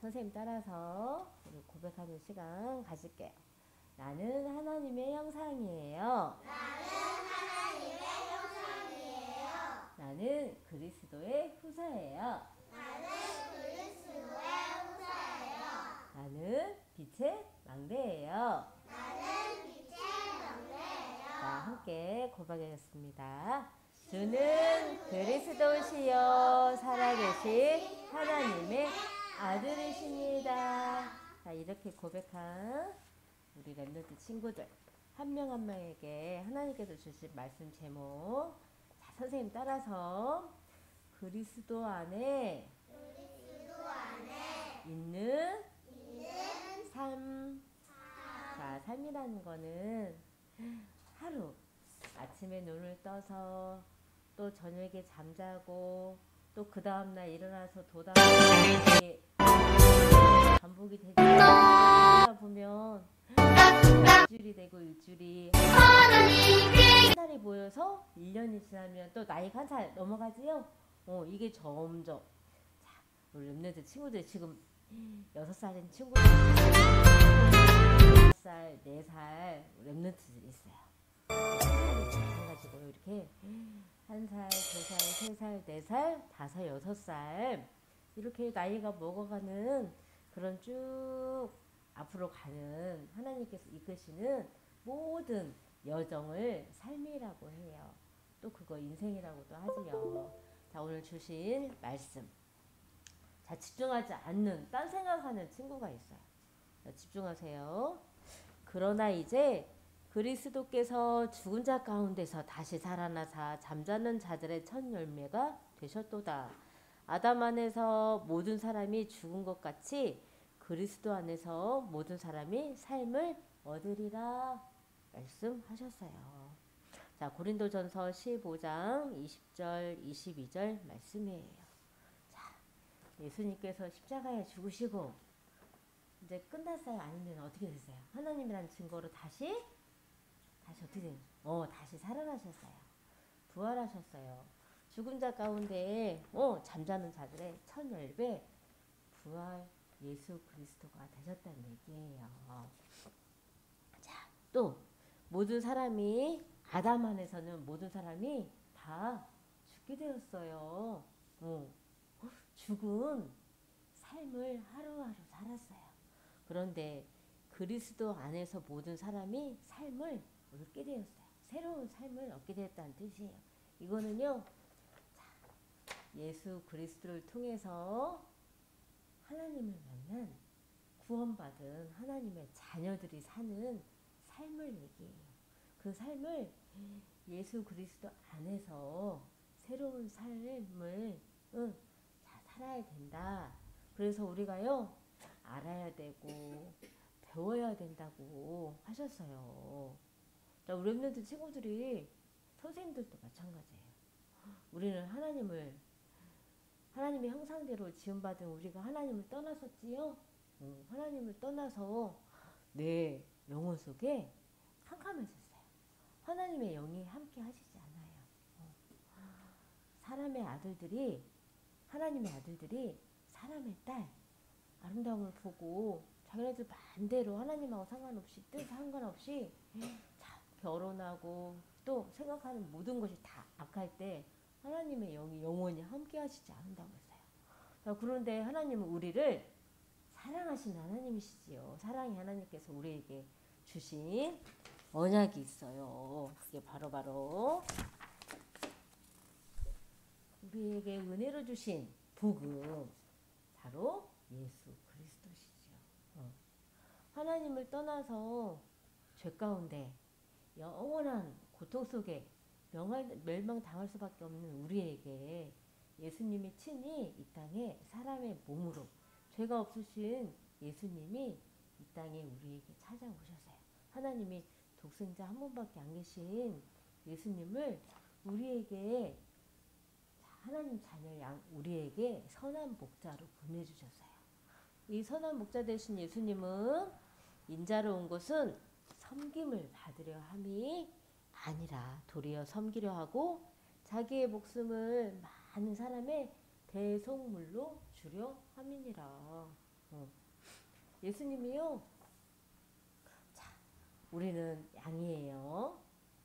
선생님 따라서 우리 고백하는 시간 가질게요. 나는 하나님의 형상이에요. 나는 그리스도의 후사예요. 나는 빛의 망대예요. 자, 함께 고백하겠습니다. 주는 그리스도시요 살아계신 하나님의 아들이십니다. 자, 이렇게 고백한 우리 랩런트 친구들 한 명 한 명에게 하나님께서 주신 말씀 제목, 자, 선생님 따라서 그리스도 안에 있는 삶. 자, 삶이라는 거는 하루 아침에 눈을 떠서 또 저녁에 잠자고 또 그 다음날 일어나서 도담하기 반복이 되다 보면 일주일이 되고 일주일이 한 달이 보여서 1년이 지나면 또 나이가 한 살 넘어가지요. 이게 점점. 자, 우리 랩런트 친구들 지금 6살인 친구들 5살, 4살 랩런트들이 있어요. 마찬가지고요. 이렇게 1살, 2살, 3살, 4살, 5, 6살 이렇게 나이가 먹어가는 그런 쭉 앞으로 가는 하나님께서 이끄시는 모든 여정을 삶이라고 해요. 또 그거 인생이라고도 하지요. 자, 오늘 주신 말씀. 자, 집중하지 않는 딴 생각하는 친구가 있어요. 자, 집중하세요. 그러나 이제 그리스도께서 죽은 자 가운데서 다시 살아나사 잠자는 자들의 첫 열매가 되셨도다. 아담 안에서 모든 사람이 죽은 것 같이 그리스도 안에서 모든 사람이 삶을 얻으리라 말씀하셨어요. 자, 고린도전서 15장 20절 22절 말씀이에요. 자, 예수님께서 십자가에 죽으시고 이제 끝났어요? 아니면 어떻게 됐어요? 하나님이라는 증거로 다시 어떻게 돼요? 다시 살아나셨어요. 부활하셨어요. 죽은 자 가운데 잠자는 자들의 첫 열배 부활 예수 그리스도가 되셨다는 얘기예요. 자, 또 모든 사람이 아담 안에서는 모든 사람이 다 죽게 되었어요. 죽은 삶을 하루하루 살았어요. 그런데 그리스도 안에서 모든 사람이 삶을 얻게 되었어요. 새로운 삶을 얻게 되었다는 뜻이에요. 이거는요, 자, 예수 그리스도를 통해서 하나님을 만난 구원받은 하나님의 자녀들이 사는 삶을 얘기해요. 그 삶을 예수 그리스도 안에서 새로운 삶을 살아야 된다. 그래서 우리가요, 알아야 되고 배워야 된다고 하셨어요. 자, 우리 랩런트 친구들이 선생님들도 마찬가지예요. 우리는 하나님의 형상대로 지음받은 우리가 하나님을 떠났었지요. 하나님을 떠나서 내 영혼 속에 캄캄해졌어요. 하나님의 영이 함께 하시지 않아요. 하나님의 아들들이 사람의 딸 아름다움을 보고 자기네들 반대로 하나님하고 뜻 상관없이 결혼하고 또 생각하는 모든 것이 다 악할 때 하나님의 영이 영원히 함께 하시지 않는다고 했어요. 자, 그런데 하나님은 우리를 사랑하시는 하나님이시지요. 사랑의 하나님께서 우리에게 주신 언약이 있어요. 그게 바로 우리에게 은혜로 주신 복음, 바로 예수 그리스도시죠. 하나님을 떠나서 죄 가운데 영원한 고통 속에 멸망당할 수밖에 없는 우리에게 예수님이 친히 이 땅에 사람의 몸으로 죄가 없으신 예수님이 이 땅에 우리에게 찾아오셨어요. 하나님이 독생자 한 분밖에 안 계신 예수님을 우리에게 하나님 자녀 우리에게 선한 목자로 보내주셨어요. 이 선한 목자 되신 예수님은 인자로 온 것은 섬김을 받으려 함이 아니라 도리어 섬기려 하고 자기의 목숨을 많은 사람의 대속물로 주려 함이니라. 어. 예수님이요. 자, 우리는 양이에요.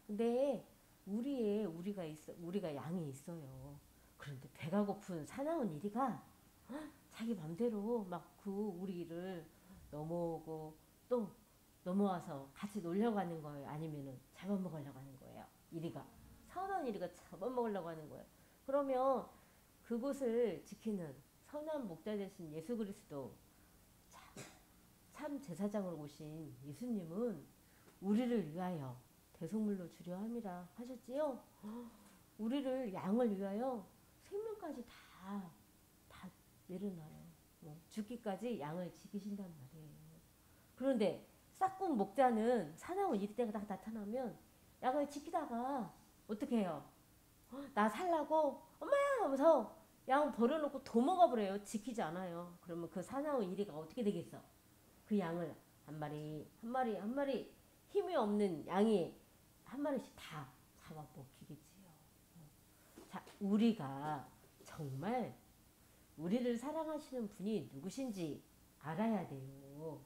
근데 우리가 양이 있어요. 그런데 배가 고픈 사나운 이리가 자기 맘대로 막 그 우리를 넘어오고 또 넘어와서 같이 놀려고 하는 거예요. 아니면은 잡아먹으려고 하는 거예요. 이리가 선한 이리가 잡아먹으려고 하는 거예요. 그러면 그곳을 지키는 선한 목자 되신 예수 그리스도, 참 제사장으로 오신 예수님은 우리를 위하여 대속물로 주려 함이라 하셨지요. 우리를 양을 위하여 생명까지 다 내려놔요. 죽기까지 양을 지키신단 말이에요. 그런데 싹군 목자는 사나운 이때가 딱 나타나면 양을 지키다가 어떻게 해요? 나 살라고 엄마야 하면서 양 버려놓고 도망가 버려요. 지키지 않아요. 그러면 그 사나운 이리가 어떻게 되겠어? 그 양을 한 마리 힘이 없는 양이 한 마리씩 다 잡아먹히겠지요. 자, 우리가 정말 우리를 사랑하시는 분이 누구신지 알아야 돼요.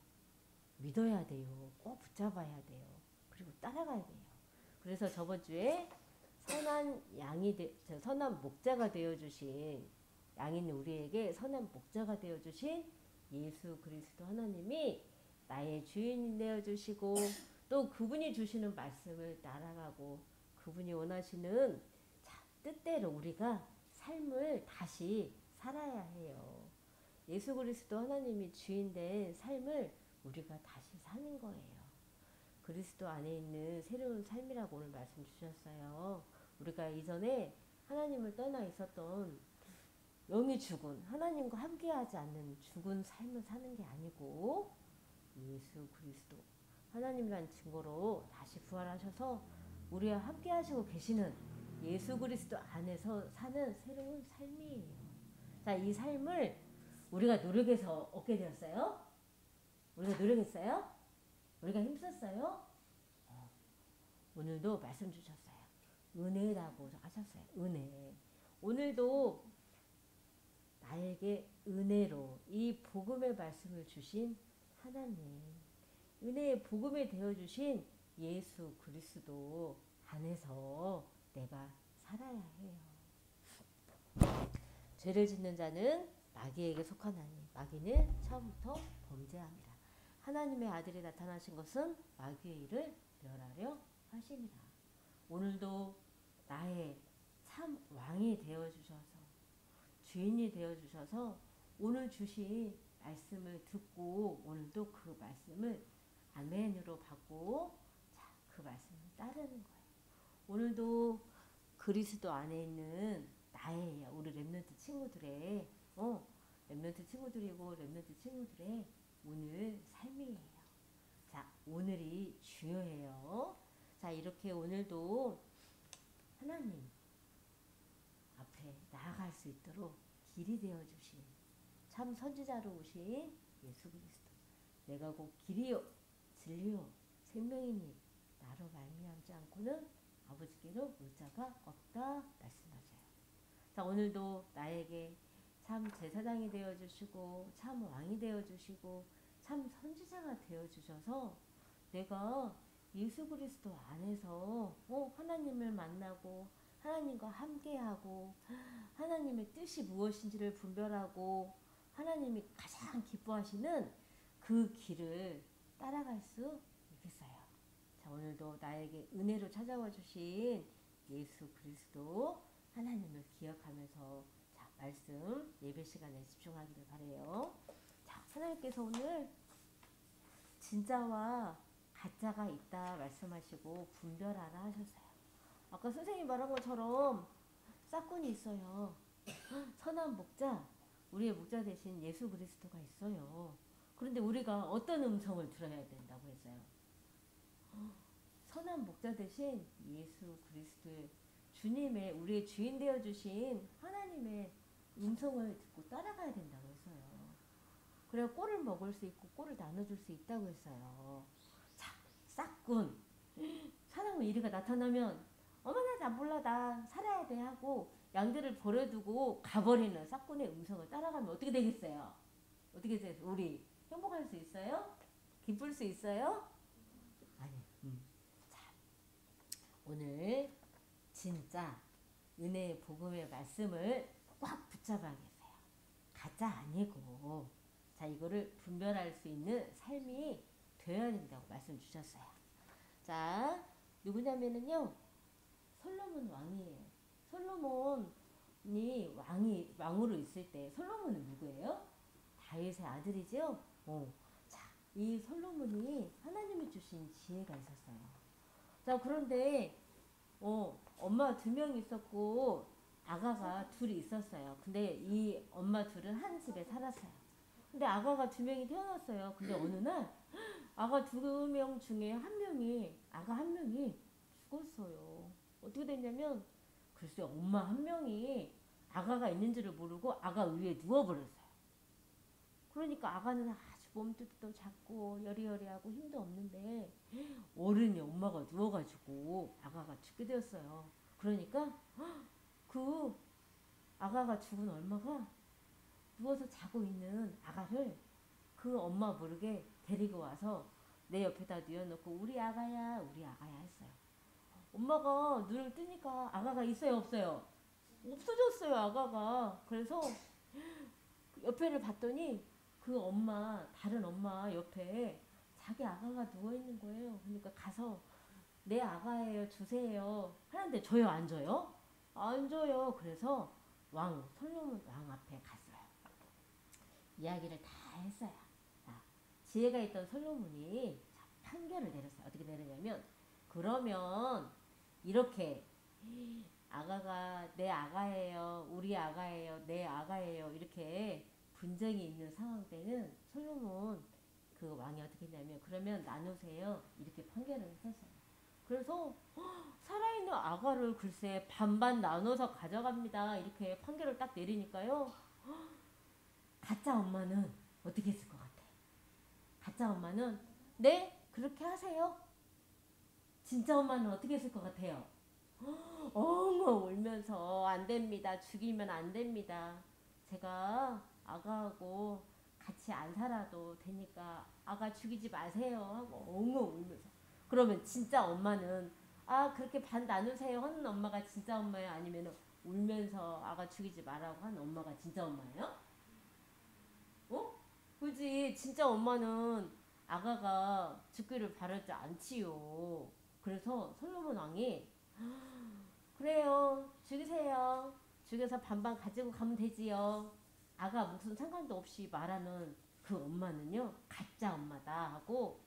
믿어야 돼요. 꼭 붙잡아야 돼요. 그리고 따라가야 돼요. 그래서 저번 주에 선한 목자가 되어주신 양인 우리에게 선한 목자가 되어주신 예수 그리스도 하나님이 나의 주인이 되어주시고 또 그분이 주시는 말씀을 따라가고 그분이 원하시는 뜻대로 우리가 삶을 다시 살아야 해요. 예수 그리스도 하나님이 주인된 삶을 우리가 다시 사는 거예요. 그리스도 안에 있는 새로운 삶이라고 오늘 말씀 주셨어요. 우리가 이전에 하나님을 떠나 있었던 영이 죽은 하나님과 함께하지 않는 죽은 삶을 사는 게 아니고 예수 그리스도 하나님이란 증거로 다시 부활하셔서 우리와 함께하시고 계시는 예수 그리스도 안에서 사는 새로운 삶이에요. 자, 이 삶을 우리가 노력해서 얻게 되었어요? 우리가 노력했어요? 우리가 힘썼어요? 오늘도 말씀 주셨어요. 은혜라고 하셨어요. 은혜. 오늘도 나에게 은혜로 이 복음의 말씀을 주신 하나님, 은혜의 복음이 되어주신 예수 그리스도 안에서 내가 살아야 해요. 죄를 짓는 자는 마귀에게 속하나니 마귀는 처음부터 범죄함이라. 하나님의 아들이 나타나신 것은 마귀의 일을 멸하려 하심이라. 오늘도 나의 참 왕이 되어주셔서 주인이 되어주셔서 오늘 주신 말씀을 듣고 오늘도 그 말씀을 아멘으로 받고 그 말씀을 따르는 거예요. 오늘도 그리스도 안에 있는 나의 우리 렘넌트 친구들의 렘넌트 친구들이고 렘넌트 친구들의 오늘 삶이에요. 자, 오늘이 중요해요. 자, 이렇게 오늘도 하나님 앞에 나아갈 수 있도록 길이 되어주신 참 선지자로 오신 예수 그리스도, 내가 곧 길이요 진리요 생명이니 나로 말미암지 않고는 아버지께로 올 자가 없다 말씀하셔요. 자, 오늘도 나에게 참 제사장이 되어주시고 참 왕이 되어주시고 참 선지자가 되어주셔서 내가 예수 그리스도 안에서 하나님을 만나고 하나님과 함께하고 하나님의 뜻이 무엇인지를 분별하고 하나님이 가장 기뻐하시는 그 길을 따라갈 수 있겠어요. 자, 오늘도 나에게 은혜로 찾아와 주신 예수 그리스도 하나님을 기억하면서 자, 말씀 예배 시간에 집중하기를 바라요. 자, 하나님께서 오늘 진짜와 가짜가 있다 말씀하시고 분별하라 하셨어요. 아까 선생님이 말한 것처럼 싹군이 있어요. 선한 목자, 우리의 목자 대신 예수 그리스도가 있어요. 그런데 우리가 어떤 음성을 들어야 된다고 했어요? 선한 목자 대신 예수 그리스도의 주님의 우리의 주인 되어주신 하나님의 음성을 듣고 따라가야 된다고 했어요. 그래야 꼴을 먹을 수 있고 꼴을 나눠줄 수 있다고 했어요. 자, 싹군 사람의 이리가 나타나면 어머나 나 몰라 나 살아야 돼 하고 양들을 버려두고 가버리는 싹군의 음성을 따라가면 어떻게 되겠어요? 어떻게 돼요? 우리 행복할 수 있어요? 기쁠 수 있어요? 아니. 자, 오늘 진짜 은혜의 복음의 말씀을 꽉 붙잡아야겠어요. 가짜 아니고, 자, 이거를 분별할 수 있는 삶이 되어야 된다고 말씀 주셨어요. 자, 누구냐면은요, 솔로몬 왕이에요. 솔로몬이 왕으로 있을 때, 솔로몬은 누구예요? 다윗의 아들이죠? 자, 이 솔로몬이 하나님이 주신 지혜가 있었어요. 자, 그런데, 엄마 두 명 있었고, 아가가 둘이 있었어요. 근데 이 엄마 둘은 한 집에 살았어요. 근데 아가가 두 명이 태어났어요. 근데 어느 날, 아가 두 명 중에 아가 한 명이 죽었어요. 어떻게 됐냐면, 글쎄, 엄마 한 명이 아가가 있는지를 모르고 아가 위에 누워버렸어요. 그러니까 아가는 아주 몸집도 작고 여리여리하고 힘도 없는데 어른이 엄마가 누워가지고 아가가 죽게 되었어요. 그러니까 그 아가가 죽은 엄마가 누워서 자고 있는 아가를 그 엄마 모르게 데리고 와서 내 옆에다 뉘어놓고 우리 아가야 했어요. 엄마가 눈을 뜨니까 아가가 있어요 없어요? 없어졌어요 아가가. 그래서 옆에를 봤더니 그 다른 엄마 옆에 자기 아가가 누워있는 거예요. 그러니까 가서 내 아가예요 주세요 하는데 줘요 안 줘요? 안 줘요. 그래서 솔로몬 왕 앞에 갔어요. 이야기를 다 했어요. 자, 지혜가 있던 솔로몬이 판결을 내렸어요. 어떻게 내렸냐면, 그러면 이렇게 아가가 내 아가예요, 우리 아가예요, 내 아가예요 이렇게 분쟁이 있는 상황 때는 솔로몬 그 왕이 어떻게 했냐면, 그러면 나누세요 이렇게 판결을 했었어요. 그래서 살아있는 아가를 글쎄 반반 나눠서 가져갑니다 이렇게 판결을 딱 내리니까요, 가짜 엄마는 어떻게 했을 것 같아? 가짜 엄마는 네? 그렇게 하세요? 진짜 엄마는 어떻게 했을 것 같아요? 엉엉 울면서 안 됩니다. 죽이면 안 됩니다. 제가 아가하고 같이 안 살아도 되니까 아가 죽이지 마세요 하고 엉엉 울면서. 그러면 진짜 엄마는 그렇게 반 나누세요 하는 엄마가 진짜 엄마예요? 아니면 울면서 아가 죽이지 말라고 하는 엄마가 진짜 엄마예요? 그지? 진짜 엄마는 아가가 죽기를 바라지 않지요. 그래서 솔로몬 왕이 그래요 죽이세요. 죽여서 반반 가지고 가면 되지요. 아가 무슨 상관도 없이 말하는 그 엄마는요 가짜 엄마다 하고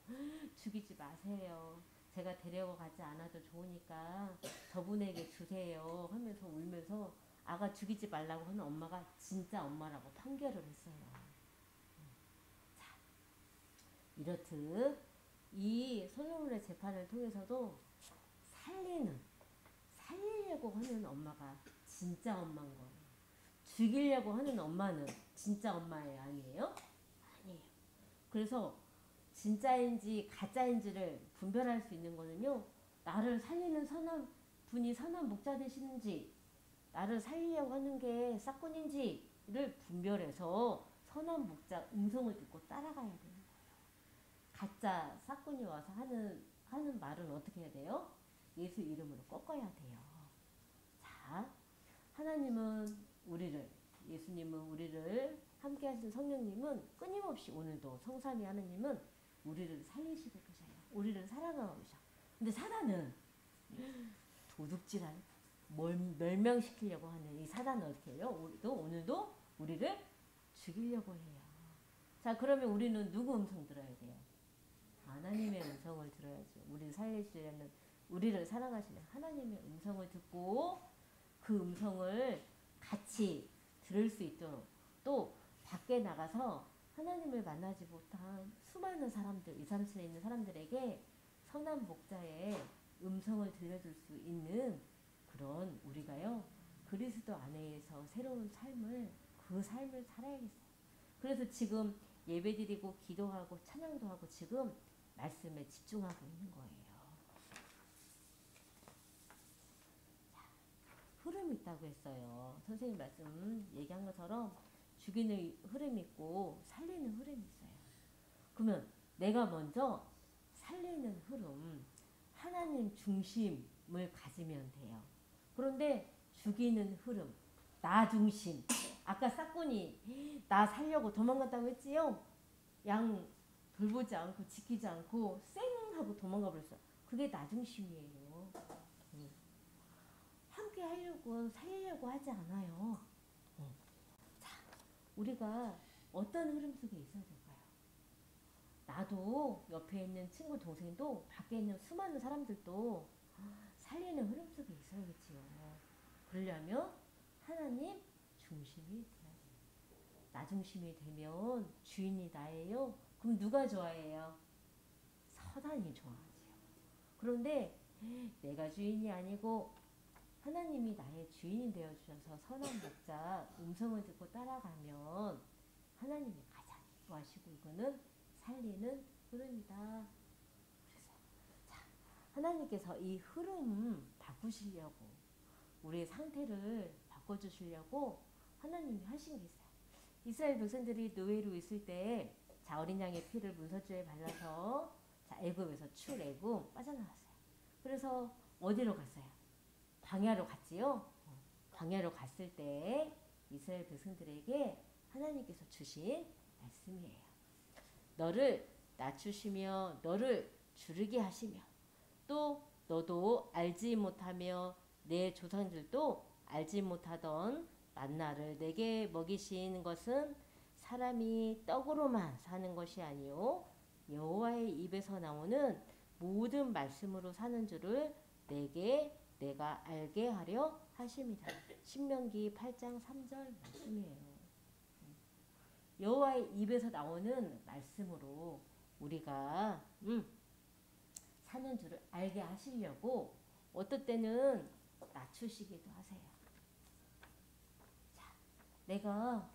죽이지 마세요. 제가 데려가지 않아도 좋으니까 저분에게 주세요 하면서 울면서 아가 죽이지 말라고 하는 엄마가 진짜 엄마라고 판결을 했어요. 이렇듯 이 솔로몬의 재판을 통해서도 살리려고 하는 엄마가 진짜 엄마인 거예요. 죽이려고 하는 엄마는 진짜 엄마예요, 아니에요? 아니에요. 그래서 진짜인지 가짜인지를 분별할 수 있는 거는요, 나를 살리는 분이 선한 목자 되시는지, 나를 살리려고 하는 게 싹군인지를 분별해서 선한 목자 음성을 듣고 따라가야 돼요. 가짜 싹군이 와서 하는 말은 어떻게 해야 돼요? 예수 이름으로 꺾어야 돼요. 자, 하나님은 예수님은 우리를 함께 하신 성령님은 끊임없이 오늘도 성삼위 하나님은 우리를 살리실 것이에요. 우리를 사랑하고 계셔. 근데 사단은 도둑질한 멸망시키려고 하는 이 사단은 어떻게 해요? 오늘도 우리를 죽이려고 해요. 자, 그러면 우리는 누구 음성 들어야 돼요? 하나님의 음성을 들어야죠. 우리를 살리시려는, 우리를 사랑하시는 하나님의 음성을 듣고 그 음성을 같이 들을 수 있도록, 또 밖에 나가서 하나님을 만나지 못한 수많은 사람들, 237에 있는 사람들에게 선한 목자의 음성을 들려줄 수 있는 그런 우리가요, 그리스도 안에서 새로운 그 삶을 살아야겠어요. 그래서 지금 예배드리고 기도하고 찬양도 하고 지금 말씀에 집중하고 있는 거예요. 자, 흐름이 있다고 했어요. 선생님 말씀 얘기한 것처럼 죽이는 흐름이 있고 살리는 흐름이 있어요. 그러면 내가 먼저 살리는 흐름, 하나님 중심을 가지면 돼요. 그런데 죽이는 흐름, 나 중심. 아까 싹군이 나 살려고 도망갔다고 했지요? 양 돌보지 않고 지키지 않고 쌩 하고 도망가 버렸어. 그게 나 중심이에요. 함께 하려고 살리려고 하지 않아요. 자, 우리가 어떤 흐름 속에 있어야 될까요? 나도 옆에 있는 친구 동생도 밖에 있는 수많은 사람들도 살리는 흐름 속에 있어야겠지요. 그러려면 하나님 중심이 돼야 돼요. 나 중심이 되면 주인이 나예요. 그럼 누가 좋아해요? 사단이 좋아하지요. 그런데 내가 주인이 아니고 하나님이 나의 주인이 되어주셔서 선한 목자 음성을 듣고 따라가면 하나님이 가장 기뻐하시고 이거는 살리는 흐름이다. 그래서 자, 하나님께서 이 흐름 바꾸시려고 우리의 상태를 바꿔주시려고 하나님이 하신 게 있어요. 이스라엘 백성들이 노예로 있을 때 자, 어린 양의 피를 문서주에 발라서 자, 애굽에서 출애굽 빠져나왔어요. 그래서 어디로 갔어요? 광야로 갔지요. 광야로 갔을 때 이스라엘 백성들에게 하나님께서 주신 말씀이에요. 너를 낮추시며 너를 주르게 하시며 또 너도 알지 못하며 내 조상들도 알지 못하던 만나를 내게 먹이신 것은 사람이 떡으로만 사는 것이 아니요 여호와의 입에서 나오는 모든 말씀으로 사는 줄을 내가 알게 하려 하심이다. 신명기 8장 3절 말씀이에요. 여호와의 입에서 나오는 말씀으로 우리가 사는 줄을 알게 하시려고 어떨 때는 낮추시기도 하세요. 자, 내가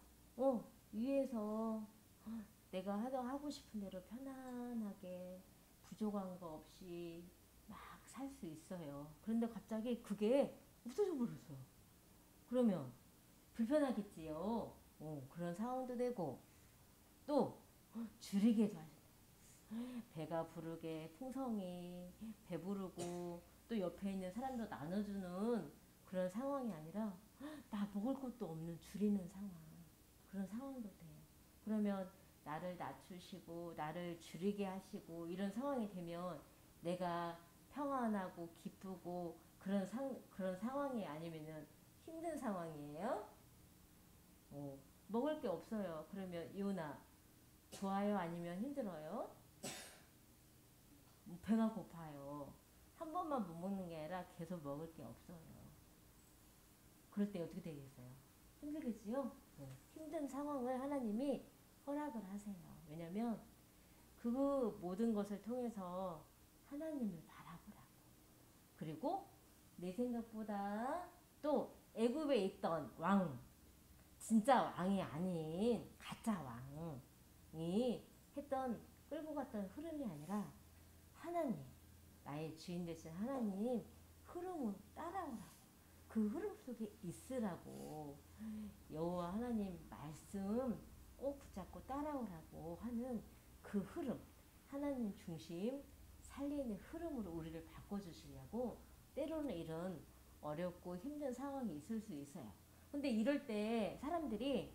위에서 내가 하고 싶은 대로 편안하게 부족한 거 없이 막 살 수 있어요. 그런데 갑자기 그게 없어져 버렸어. 그러면 불편하겠지요. 그런 상황도 되고 또 줄이게도 하시네. 배가 부르게 풍성히 배부르고 또 옆에 있는 사람도 나눠주는 그런 상황이 아니라 나 먹을 것도 없는 줄이는 상황. 그런 상황도 돼요. 그러면 나를 낮추시고 나를 줄이게 하시고 이런 상황이 되면 내가 평안하고 기쁘고 그런 상황이 아니면은 힘든 상황이에요. 먹을 게 없어요. 그러면 이혼아 좋아요? 아니면 힘들어요? 배가 고파요. 한 번만 못 먹는 게 아니라 계속 먹을 게 없어요. 그럴 때 어떻게 되겠어요? 힘들겠지요? 힘든 상황을 하나님이 허락을 하세요. 왜냐면 그 모든 것을 통해서 하나님을 바라보라고. 그리고 내 생각보다 또 애굽에 있던 왕, 진짜 왕이 아닌 가짜 왕이 했던 끌고 갔던 흐름이 아니라 하나님, 나의 주인 되신 하나님 흐름을 따라오라고. 그 흐름 속에 있으라고. 여호와 하나님 말씀 꼭 붙잡고 따라오라고 하는 그 흐름, 하나님 중심 살리는 흐름으로 우리를 바꿔주시려고 때로는 이런 어렵고 힘든 상황이 있을 수 있어요. 근데 이럴 때 사람들이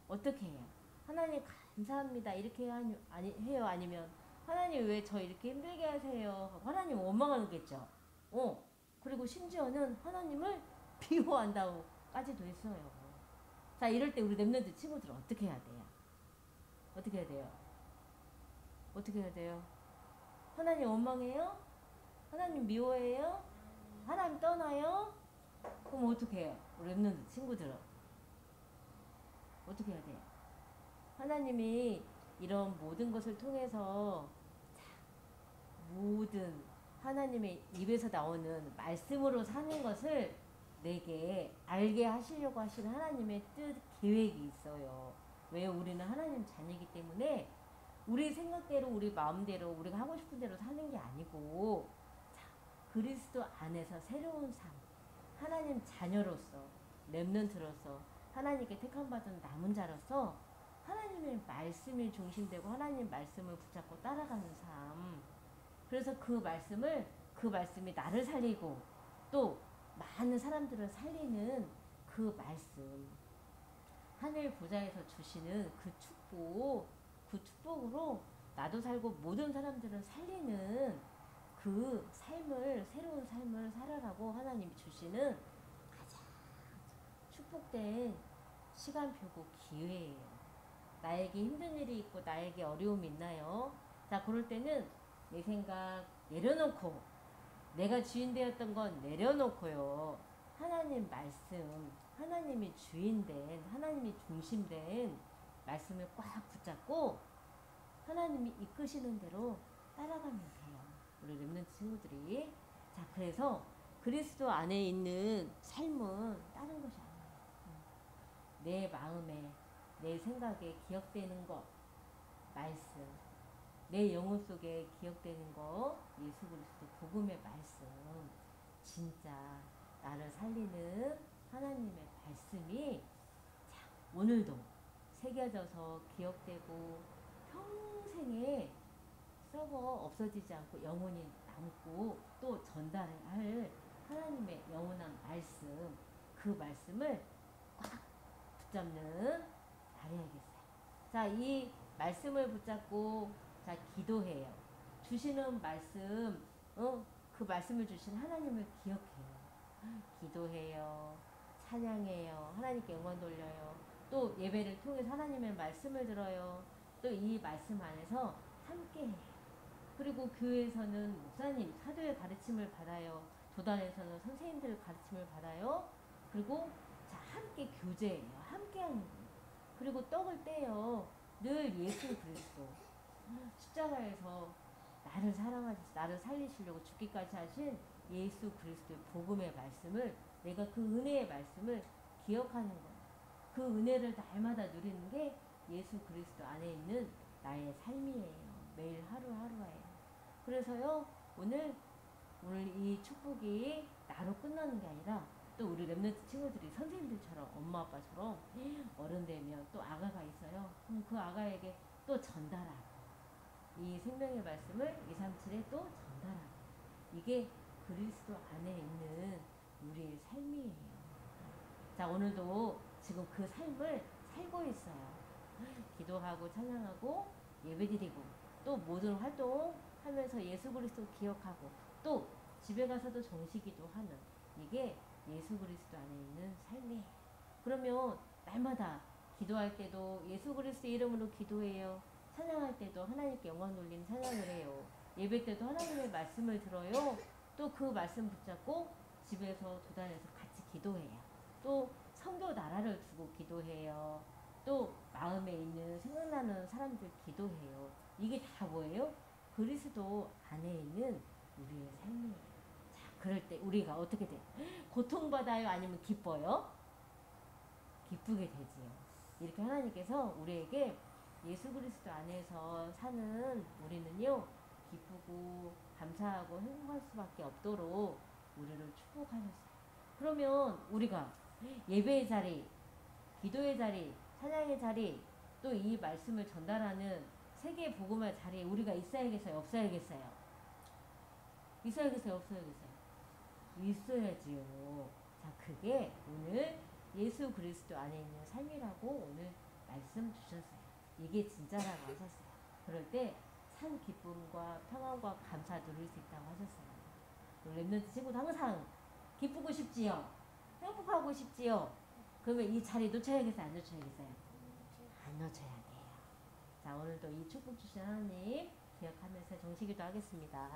어떻게 해요? 하나님 감사합니다 이렇게 해요? 아니면 하나님 왜 저 이렇게 힘들게 하세요? 하나님 원망하겠죠. 그리고 심지어는 하나님을 비호한다고까지도 했어요. 자, 이럴 때 우리 랩런트 친구들은 어떻게 해야 돼요? 어떻게 해야 돼요? 어떻게 해야 돼요? 하나님 원망해요? 하나님 미워해요? 하나님 떠나요? 그럼 어떻게 해요? 우리 랩런트 친구들은 어떻게 해야 돼요? 하나님이 이런 모든 것을 통해서 모든 하나님의 입에서 나오는 말씀으로 사는 것을 내게 알게 하시려고 하시는 하나님의 뜻, 계획이 있어요. 왜? 우리는 하나님 자녀이기 때문에 우리 생각대로 우리 마음대로 우리가 하고 싶은 대로 사는 게 아니고 자, 그리스도 안에서 새로운 삶, 하나님 자녀로서 렘넌트로서 하나님께 택함받은 남은 자로서 하나님의 말씀이 중심되고 하나님 말씀을 붙잡고 따라가는 삶. 그래서 그 말씀이 나를 살리고 또 많은 사람들을 살리는 그 말씀. 하늘 보좌에서 주시는 그 축복으로 나도 살고 모든 사람들을 살리는 그 삶을, 새로운 삶을 살아가고 하나님이 주시는 가장 축복된 시간표고 기회예요. 나에게 힘든 일이 있고 나에게 어려움이 있나요? 자, 그럴 때는 내 생각 내려놓고 내가 주인 되었던 건 내려놓고요. 하나님 말씀, 하나님이 주인된, 하나님이 중심된 말씀을 꽉 붙잡고 하나님이 이끄시는 대로 따라가면 돼요. 우리 렘넌트 친구들이. 자, 그래서 그리스도 안에 있는 삶은 다른 것이 아니에요. 내 마음에, 내 생각에 기억되는 것, 말씀. 내 영혼 속에 기억되는 거, 예수 그리스도 복음의 말씀. 진짜 나를 살리는 하나님의 말씀이 자, 오늘도 새겨져서 기억되고 평생에 썩어 없어지지 않고 영원히 남고 또 전달할 하나님의 영원한 말씀, 그 말씀을 꽉 붙잡는 날이야겠어요. 자, 이 말씀을 붙잡고 자, 기도해요. 주시는 말씀, 그 말씀을 주신 하나님을 기억해요. 기도해요. 찬양해요. 하나님께 영광 돌려요. 또 예배를 통해서 하나님의 말씀을 들어요. 또 이 말씀 안에서 함께해요. 그리고 교회에서는 목사님, 사도의 가르침을 받아요. 도단에서는 선생님들 가르침을 받아요. 그리고 자, 함께 교제해요. 함께하는 거예요. 그리고 떡을 떼요. 늘 예수 그리스도 십자가에서 나를 사랑하셔서 나를 살리시려고 죽기까지 하신 예수 그리스도의 복음의 말씀을 내가 그 은혜의 말씀을 기억하는 거예요. 그 은혜를 날마다 누리는 게 예수 그리스도 안에 있는 나의 삶이에요. 매일 하루하루예요. 그래서요, 오늘 이 축복이 나로 끝나는 게 아니라 또 우리 렘넌트 친구들이 선생님들처럼 엄마 아빠처럼 어른 되면 또 아가가 있어요. 그럼 그 아가에게 또 전달하고 이 생명의 말씀을 237에 또 전달하고 이게 그리스도 안에 있는 우리의 삶이에요. 자, 오늘도 지금 그 삶을 살고 있어요. 기도하고 찬양하고 예배드리고 또 모든 활동하면서 예수 그리스도 기억하고 또 집에 가서도 정시기도 하는 이게 예수 그리스도 안에 있는 삶이에요. 그러면 날마다 기도할 때도 예수 그리스도 이름으로 기도해요. 찬양할 때도 하나님께 영광 돌리는 찬양을 해요. 예배 때도 하나님의 말씀을 들어요. 또 그 말씀 붙잡고 집에서 도단에서 같이 기도해요. 또 선교 나라를 두고 기도해요. 또 마음에 있는 생각나는 사람들 기도해요. 이게 다 뭐예요? 그리스도 안에 있는 우리의 삶이에요. 자, 그럴 때 우리가 어떻게 돼요? 고통받아요? 아니면 기뻐요? 기쁘게 되지요. 이렇게 하나님께서 우리에게 예수 그리스도 안에서 사는 우리는요, 기쁘고 감사하고 행복할 수밖에 없도록 우리를 축복하셨어요. 그러면 우리가 예배의 자리, 기도의 자리, 찬양의 자리, 또 이 말씀을 전달하는 세계 복음의 자리에 우리가 있어야겠어요? 없어야겠어요? 있어야겠어요? 없어야겠어요? 있어야지요. 자, 그게 오늘 예수 그리스도 안에 있는 삶이라고 오늘 말씀 주셨어요. 이게 진짜라고 하셨어요. 그럴 때 산 기쁨과 평안과 감사 누릴 수 있다고 하셨어요. 렘넌트 친구도 항상 기쁘고 싶지요? 행복하고 싶지요? 그러면 이 자리 놓쳐야겠어요? 안 놓쳐야겠어요? 안 놓쳐야 돼요. 자, 오늘도 이 축복 주신 하나님 기억하면서 정식기도 하겠습니다.